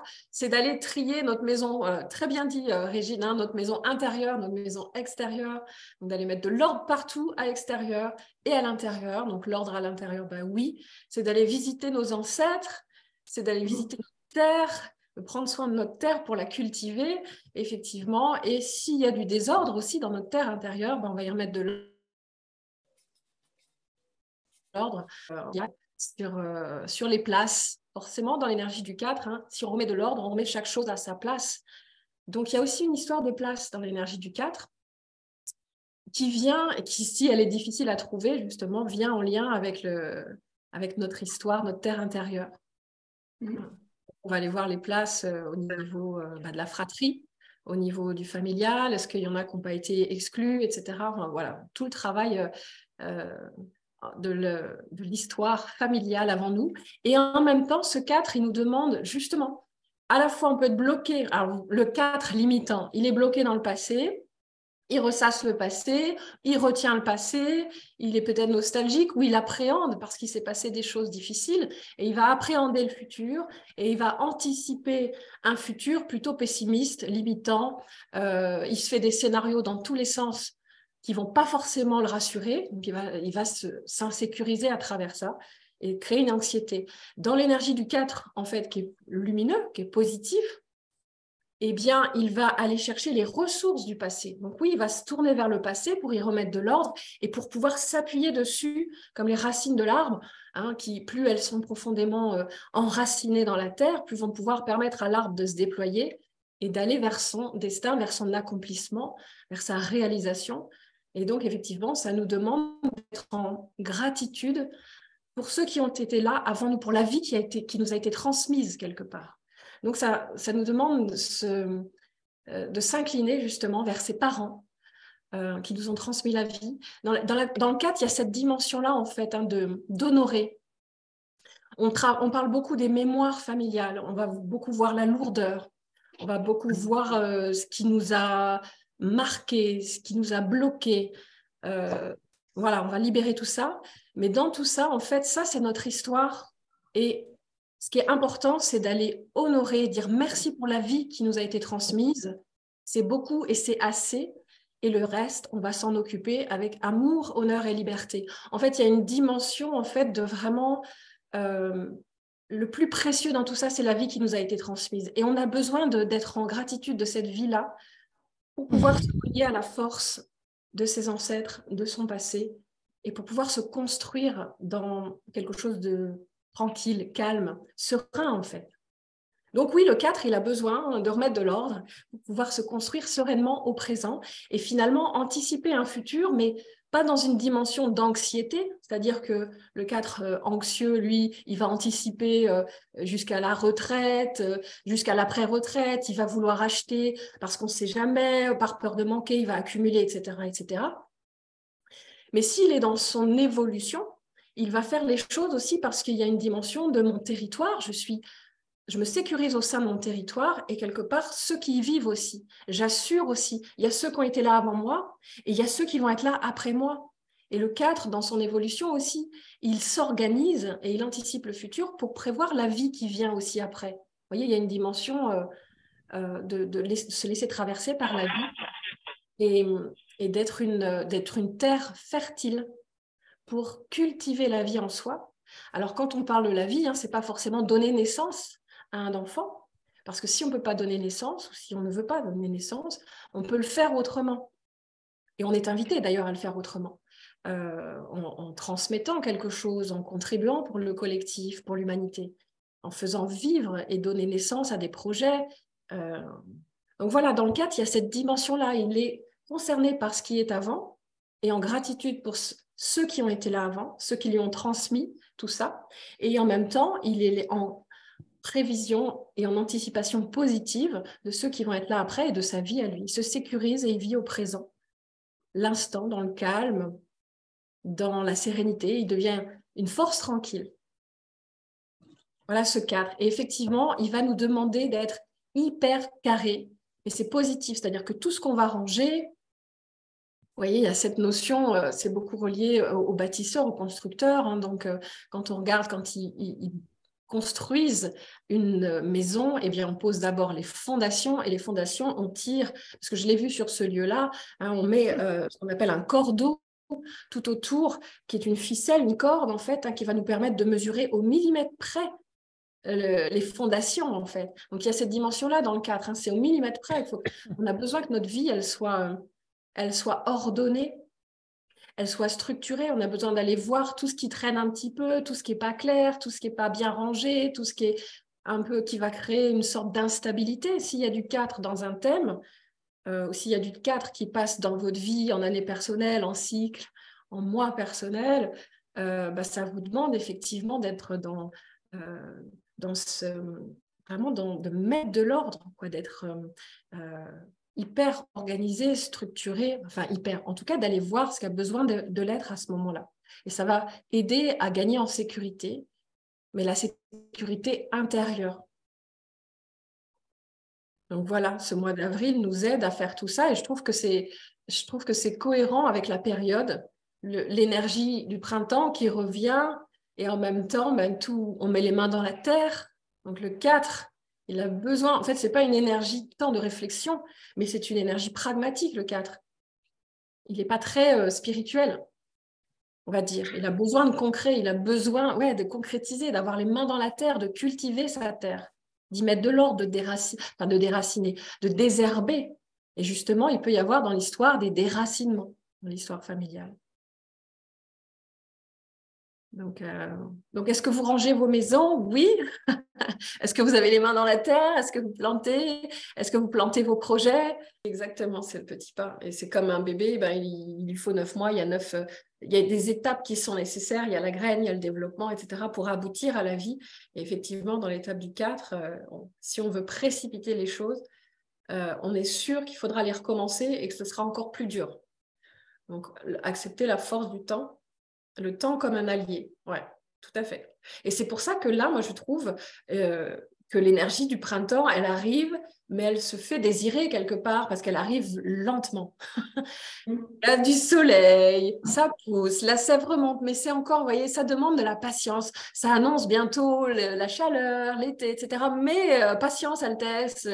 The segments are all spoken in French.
4, c'est d'aller trier notre maison, très bien dit Régine, hein, notre maison intérieure, notre maison extérieure, donc d'aller mettre de l'ordre partout à l'extérieur et à l'intérieur. Donc l'ordre à l'intérieur, ben oui, c'est d'aller visiter nos ancêtres, c'est d'aller visiter notre terre, de prendre soin de notre terre pour la cultiver, effectivement. Et s'il y a du désordre aussi dans notre terre intérieure, ben on va y remettre de l'ordre sur les places. Forcément, dans l'énergie du 4, hein, si on remet de l'ordre, on remet chaque chose à sa place. Donc, il y a aussi une histoire de place dans l'énergie du 4 qui vient, et qui, si elle est difficile à trouver, justement, vient en lien avec notre histoire, notre terre intérieure. On va aller voir les places au niveau de la fratrie, au niveau du familial, est-ce qu'il y en a qui n'ont pas été exclus, etc. Enfin, voilà, tout le travail de l'histoire familiale avant nous. Et en même temps, ce 4, il nous demande justement, à la fois on peut être bloqué, alors le 4 limitant, il est bloqué dans le passé, il ressasse le passé, il retient le passé, il est peut-être nostalgique ou il appréhende parce qu'il s'est passé des choses difficiles et il va appréhender le futur et il va anticiper un futur plutôt pessimiste, limitant. Il se fait des scénarios dans tous les sens qui ne vont pas forcément le rassurer, donc il va s'insécuriser à travers ça et créer une anxiété. Dans l'énergie du 4, en fait, qui est lumineux, qui est positif, eh bien, il va aller chercher les ressources du passé. Donc oui, il va se tourner vers le passé pour y remettre de l'ordre et pour pouvoir s'appuyer dessus, comme les racines de l'arbre, hein, qui, plus elles sont profondément enracinées dans la terre, plus vont pouvoir permettre à l'arbre de se déployer et d'aller vers son destin, vers son accomplissement, vers sa réalisation. Et donc, effectivement, ça nous demande d'être en gratitude pour ceux qui ont été là avant nous, pour la vie qui nous a été transmise quelque part. Donc, ça nous demande de s'incliner justement vers ses parents qui nous ont transmis la vie. Dans le 4, il y a cette dimension-là, en fait, hein, d'honorer. On parle beaucoup des mémoires familiales, on va beaucoup voir la lourdeur, on va beaucoup voir ce qui nous a marqué, ce qui nous a bloqué. Voilà, on va libérer tout ça. Mais dans tout ça, en fait, ça, c'est notre histoire. Et ce qui est important, c'est d'aller honorer, dire merci pour la vie qui nous a été transmise. C'est beaucoup et c'est assez. Et le reste, on va s'en occuper avec amour, honneur et liberté. En fait, il y a une dimension, en fait, de vraiment... le plus précieux dans tout ça, c'est la vie qui nous a été transmise. Et on a besoin d'être en gratitude de cette vie-là pour pouvoir se relier à la force de ses ancêtres, de son passé, et pour pouvoir se construire dans quelque chose de tranquille, calme, serein en fait. Donc oui, le 4, il a besoin de remettre de l'ordre pour pouvoir se construire sereinement au présent et finalement anticiper un futur, mais pas dans une dimension d'anxiété, c'est-à-dire que le 4 anxieux, lui, il va anticiper jusqu'à la retraite, jusqu'à l'après-retraite, il va vouloir acheter parce qu'on ne sait jamais, par peur de manquer, il va accumuler, etc., etc. Mais s'il est dans son évolution, il va faire les choses aussi parce qu'il y a une dimension de mon territoire, je me sécurise au sein de mon territoire et quelque part, ceux qui y vivent aussi. J'assure aussi. Il y a ceux qui ont été là avant moi et il y a ceux qui vont être là après moi. Et le 4, dans son évolution aussi, il s'organise et il anticipe le futur pour prévoir la vie qui vient aussi après. Vous voyez, il y a une dimension de se laisser traverser par la vie et d'être une terre fertile pour cultiver la vie en soi. Alors, quand on parle de la vie, hein, ce n'est pas forcément donner naissance à un enfant, parce que si on ne peut pas donner naissance, ou si on ne veut pas donner naissance, on peut le faire autrement. Et on est invité d'ailleurs à le faire autrement, en transmettant quelque chose, en contribuant pour le collectif, pour l'humanité, en faisant vivre et donner naissance à des projets. Donc voilà, dans le 4, il y a cette dimension-là. Il est concerné par ce qui est avant et en gratitude pour ceux qui ont été là avant, ceux qui lui ont transmis tout ça. Et en même temps, il est en prévision et en anticipation positive de ceux qui vont être là après et de sa vie à lui. Il se sécurise et il vit au présent, l'instant, dans le calme, dans la sérénité. Il devient une force tranquille. Voilà ce 4. Et effectivement, il va nous demander d'être hyper carré. Et c'est positif, c'est-à-dire que tout ce qu'on va ranger, vous voyez, il y a cette notion, c'est beaucoup relié aux bâtisseurs, aux constructeurs. Hein, donc, quand on regarde, quand ils construisent une maison, eh bien, on pose d'abord les fondations, et les fondations, on tire, parce que je l'ai vu sur ce lieu-là, hein, on met ce qu'on appelle un cordeau tout autour, qui est une ficelle, une corde, en fait, hein, qui va nous permettre de mesurer au millimètre près les fondations, en fait. Donc, il y a cette dimension-là dans le 4, hein, c'est au millimètre près. On a besoin que notre vie, elle soit ordonnée, elle soit structurée. On a besoin d'aller voir tout ce qui traîne un petit peu, tout ce qui n'est pas clair, tout ce qui n'est pas bien rangé, tout ce qui est un peu, qui va créer une sorte d'instabilité. S'il y a du 4 dans un thème, ou s'il y a du 4 qui passe dans votre vie en année personnelle, en cycle, en mois personnel, ça vous demande effectivement d'être vraiment de mettre de l'ordre, quoi, d'être hyper organisé, structuré, enfin hyper, en tout cas d'aller voir ce qui a besoin de l'être à ce moment-là. Et ça va aider à gagner en sécurité, mais la sécurité intérieure. Donc voilà, ce mois d'avril nous aide à faire tout ça et je trouve que c'est cohérent avec la période, l'énergie du printemps qui revient et en même temps, on met les mains dans la terre. Donc le 4, il a besoin, en fait, ce n'est pas une énergie tant de réflexion, mais c'est une énergie pragmatique, le 4. Il n'est pas très spirituel, on va dire. Il a besoin de concret, il a besoin de concrétiser, d'avoir les mains dans la terre, de cultiver sa terre, d'y mettre de l'ordre, de déraciner, de désherber. Et justement, il peut y avoir dans l'histoire des déracinements, dans l'histoire familiale. Donc, est-ce que vous rangez vos maisons? Oui. Est-ce que vous avez les mains dans la terre? Est-ce que vous plantez? Est-ce que vous plantez vos projets? Exactement, c'est le petit pas. Et c'est comme un bébé, il lui faut 9 mois, il y a des étapes qui sont nécessaires, il y a la graine, il y a le développement, etc., pour aboutir à la vie. Et effectivement, dans l'étape du 4, si on veut précipiter les choses, on est sûr qu'il faudra les recommencer et que ce sera encore plus dur. Donc, accepter la force du temps, le temps comme un allié, ouais, tout à fait. Et c'est pour ça que là, moi, je trouve que l'énergie du printemps, elle arrive, mais elle se fait désirer quelque part parce qu'elle arrive lentement. Il y a du soleil, ça pousse, la sève remonte, mais c'est encore, vous voyez, ça demande de la patience. Ça annonce bientôt la chaleur, l'été, etc. Mais patience, Altesse,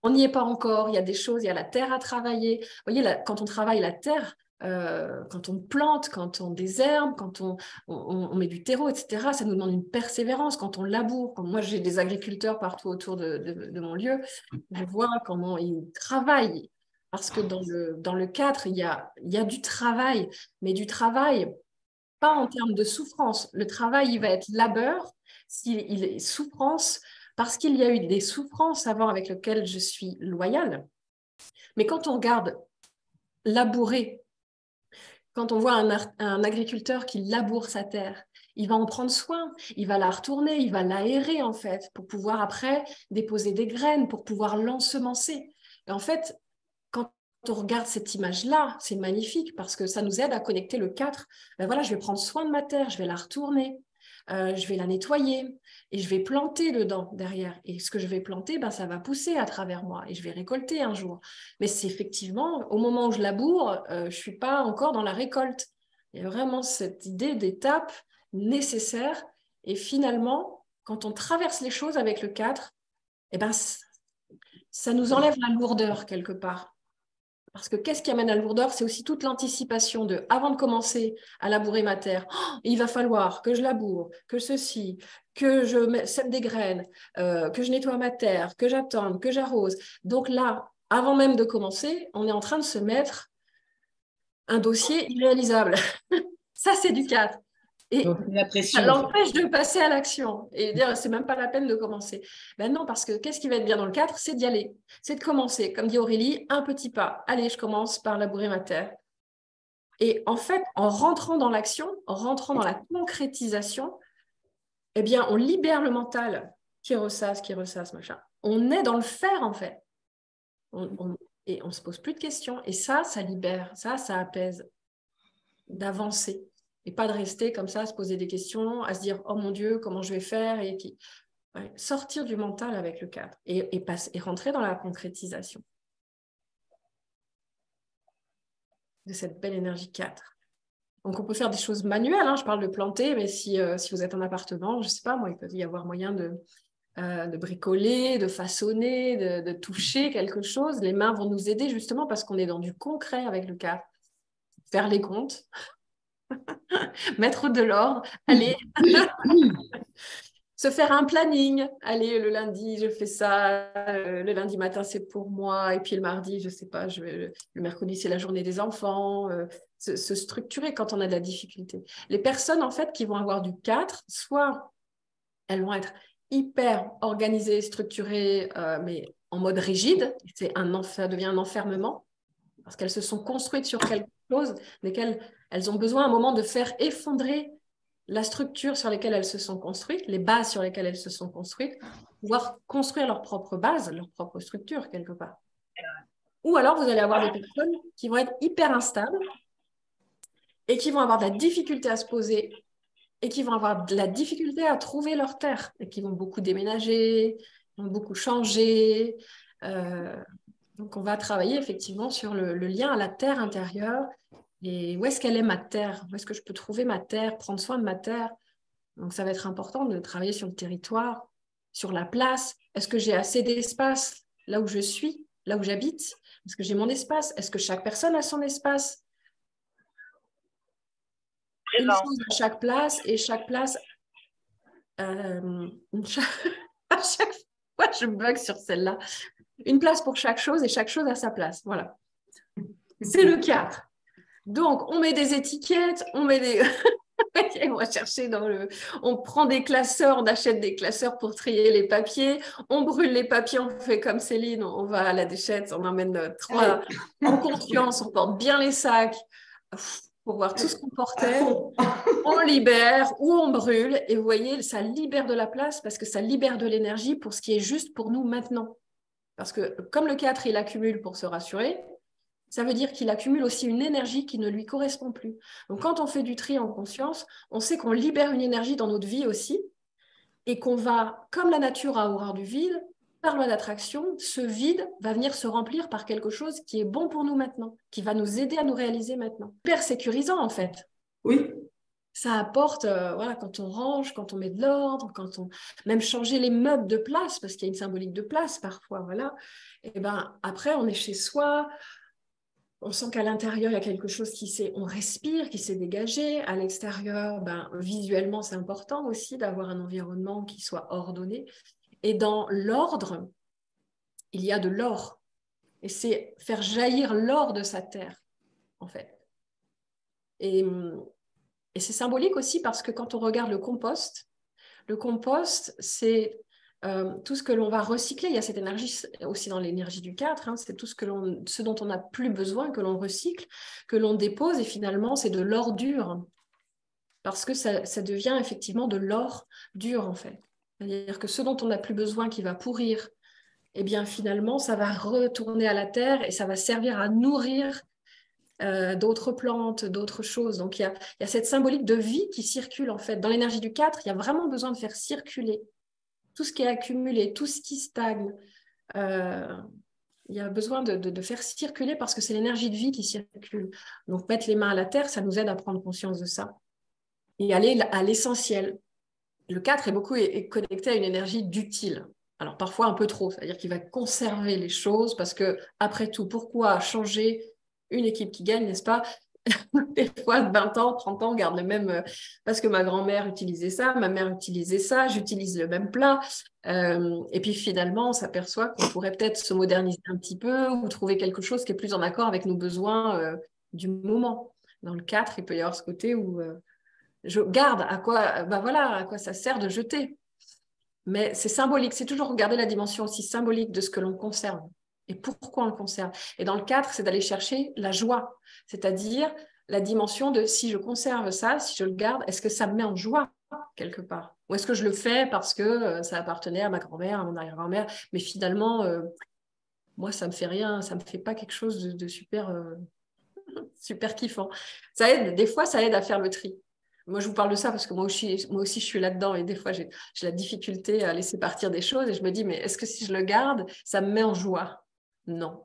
on n'y est pas encore. Il y a des choses, il y a la terre à travailler. Vous voyez, quand on travaille la terre, quand on plante, quand on désherbe, quand on met du terreau, etc., ça nous demande une persévérance. Quand on laboure, comme moi j'ai des agriculteurs partout autour de mon lieu, je vois comment ils travaillent. Parce que dans le 4, il y a du travail, mais du travail, pas en termes de souffrance. Le travail, il va être labeur, s'il est souffrance, parce qu'il y a eu des souffrances avant avec lesquelles je suis loyale. Mais quand on regarde labourer, quand on voit un agriculteur qui laboure sa terre, il va en prendre soin, il va la retourner, il va l'aérer en fait, pour pouvoir après déposer des graines, pour pouvoir l'ensemencer. Et en fait, quand on regarde cette image-là, c'est magnifique parce que ça nous aide à connecter le 4. Ben voilà, je vais prendre soin de ma terre, je vais la retourner, je vais la nettoyer et je vais planter dedans derrière. Et ce que je vais planter, ça va pousser à travers moi et je vais récolter un jour. Mais c'est effectivement, au moment où je laboure, je ne suis pas encore dans la récolte. Il y a vraiment cette idée d'étape nécessaire. Et finalement, quand on traverse les choses avec le 4, ça nous enlève la lourdeur quelque part. Parce que qu'est-ce qui amène à la lourdeur? C'est aussi toute l'anticipation de, avant de commencer à labourer ma terre, il va falloir que je laboure, que ceci, que je sème des graines, que je nettoie ma terre, que j'attende, que j'arrose. Donc là, avant même de commencer, on est en train de se mettre un dossier irréalisable. Ça, c'est du 4. Et donc, la ça pression. l'empêche de passer à l'action et dire c'est même pas la peine de commencer. Ben non, parce que qu'est-ce qui va être bien dans le 4? C'est d'y aller, c'est de commencer. Comme dit Aurélie, un petit pas. Allez, je commence par labourer ma terre. Et en fait, en rentrant dans l'action, en rentrant dans la concrétisation, eh bien, on libère le mental qui ressasse, machin. On est dans le faire, en fait. Et on ne se pose plus de questions. Et ça libère, ça apaise, d'avancer. Et pas de rester comme ça, à se poser des questions, à se dire « Oh mon Dieu, comment je vais faire ?» Sortir du mental avec le 4 et rentrer dans la concrétisation de cette belle énergie 4. Donc, on peut faire des choses manuelles, hein, je parle de planter, mais si vous êtes en appartement, je ne sais pas, moi, il peut y avoir moyen de bricoler, de façonner, de toucher quelque chose. Les mains vont nous aider justement parce qu'on est dans du concret avec le cadre. Faire les comptes, mettre de l'ordre, aller se faire un planning. Allez, le lundi, je fais ça. Le lundi matin, c'est pour moi. Et puis le mardi, je ne sais pas, le mercredi, c'est la journée des enfants. Se structurer quand on a de la difficulté. Les personnes, en fait, qui vont avoir du 4, soit elles vont être hyper organisées, structurées, mais en mode rigide. Ça devient un enfermement parce qu'elles se sont construites sur quelque chose, mais elles ont besoin à un moment de faire effondrer la structure sur laquelle elles se sont construites, les bases sur lesquelles elles se sont construites, pouvoir construire leur propre base, leur propre structure quelque part. Ou alors, vous allez avoir des personnes qui vont être hyper instables et qui vont avoir de la difficulté à se poser et qui vont avoir de la difficulté à trouver leur terre et qui vont beaucoup déménager, vont beaucoup changer. Donc, on va travailler effectivement sur le lien à la terre intérieure et où est-ce qu'elle est ma terre, où est-ce que je peux trouver ma terre, prendre soin de ma terre. Donc, ça va être important de travailler sur le territoire, sur la place. Est-ce que j'ai assez d'espace là où je suis, là où j'habite? Est-ce que j'ai mon espace? Est-ce que chaque personne a son espace? Une chose à chaque place et chaque place... à chaque fois, je bug sur celle-là. Une place pour chaque chose et chaque chose à sa place. Voilà. C'est le 4. Donc, on met des étiquettes, on met des... on va chercher on prend des classeurs, on achète des classeurs pour trier les papiers, on brûle les papiers, on fait comme Céline, on va à la déchetteuse, on emmène 3 en confiance, on porte bien les sacs pour voir tout ce qu'on portait, on libère ou on brûle et vous voyez, ça libère de la place parce que ça libère de l'énergie pour ce qui est juste pour nous maintenant. Parce que comme le 4, il accumule pour se rassurer, ça veut dire qu'il accumule aussi une énergie qui ne lui correspond plus. Donc, quand on fait du tri en conscience, on sait qu'on libère une énergie dans notre vie aussi et qu'on va, comme la nature a horreur du vide, par loi d'attraction, ce vide va venir se remplir par quelque chose qui est bon pour nous maintenant, qui va nous aider à nous réaliser maintenant. Hyper sécurisant, en fait. Oui. Ça apporte, voilà, quand on range, quand on met de l'ordre, quand on même changer les meubles de place, parce qu'il y a une symbolique de place parfois, voilà. Et ben après, on est chez soi. On sent qu'à l'intérieur, il y a quelque chose on respire, qui s'est dégagé. À l'extérieur, visuellement, c'est important aussi d'avoir un environnement qui soit ordonné. Et dans l'ordre, il y a de l'or. Et c'est faire jaillir l'or de sa terre, en fait. Et c'est symbolique aussi parce que quand on regarde le compost, c'est tout ce que l'on va recycler. Il y a cette énergie aussi dans l'énergie du 4, hein, c'est tout ce dont on n'a plus besoin, que l'on recycle, que l'on dépose, et finalement, c'est de l'or dur. Parce que ça devient effectivement de l'or dur, en fait. C'est-à-dire que ce dont on n'a plus besoin, qui va pourrir, eh bien, finalement, ça va retourner à la terre et ça va servir à nourrir d'autres plantes, d'autres choses. Donc, il y a cette symbolique de vie qui circule, en fait. Dans l'énergie du 4, il y a vraiment besoin de faire circuler tout ce qui est accumulé, tout ce qui stagne. Il y a besoin de faire circuler parce que c'est l'énergie de vie qui circule. Donc, mettre les mains à la terre, ça nous aide à prendre conscience de ça et aller à l'essentiel. Le 4 est connecté à une énergie d'utile. Alors, parfois un peu trop, c'est-à-dire qu'il va conserver les choses parce que, après tout, pourquoi changer une équipe qui gagne, n'est-ce pas? Des fois, 20 ans, 30 ans, on garde le même, parce que ma grand-mère utilisait ça, ma mère utilisait ça, j'utilise le même plat. Et puis finalement, on s'aperçoit qu'on pourrait peut-être se moderniser un petit peu ou trouver quelque chose qui est plus en accord avec nos besoins du moment. Dans le 4, il peut y avoir ce côté où je garde à quoi ça sert de jeter. Mais c'est symbolique, c'est toujours regarder la dimension aussi symbolique de ce que l'on conserve. Et pourquoi on le conserve. Et dans le 4, c'est d'aller chercher la joie, c'est-à-dire la dimension de si je conserve ça, si je le garde, est-ce que ça me met en joie quelque part? Ou est-ce que je le fais parce que ça appartenait à ma grand-mère, à mon arrière-grand-mère, mais finalement, moi, ça me fait rien, ça me fait pas quelque chose de super, super kiffant. Ça aide, des fois, ça aide à faire le tri. Moi, je vous parle de ça parce que moi aussi je suis là-dedans et des fois, j'ai la difficulté à laisser partir des choses et je me dis, mais est-ce que si je le garde, ça me met en joie? Non.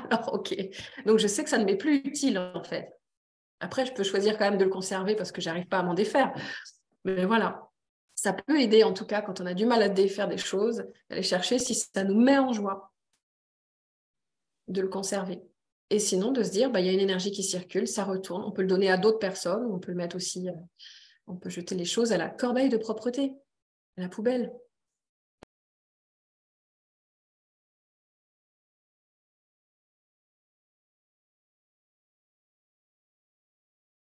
Alors, ok. Donc, je sais que ça ne m'est plus utile, en fait. Après, je peux choisir quand même de le conserver parce que j'arrive pas à m'en défaire. Mais voilà, ça peut aider en tout cas quand on a du mal à défaire des choses, d'aller chercher si ça nous met en joie de le conserver. Et sinon, de se dire, bah, y a une énergie qui circule, ça retourne, on peut le donner à d'autres personnes, on peut le mettre aussi, on peut jeter les choses à la corbeille de propreté, à la poubelle.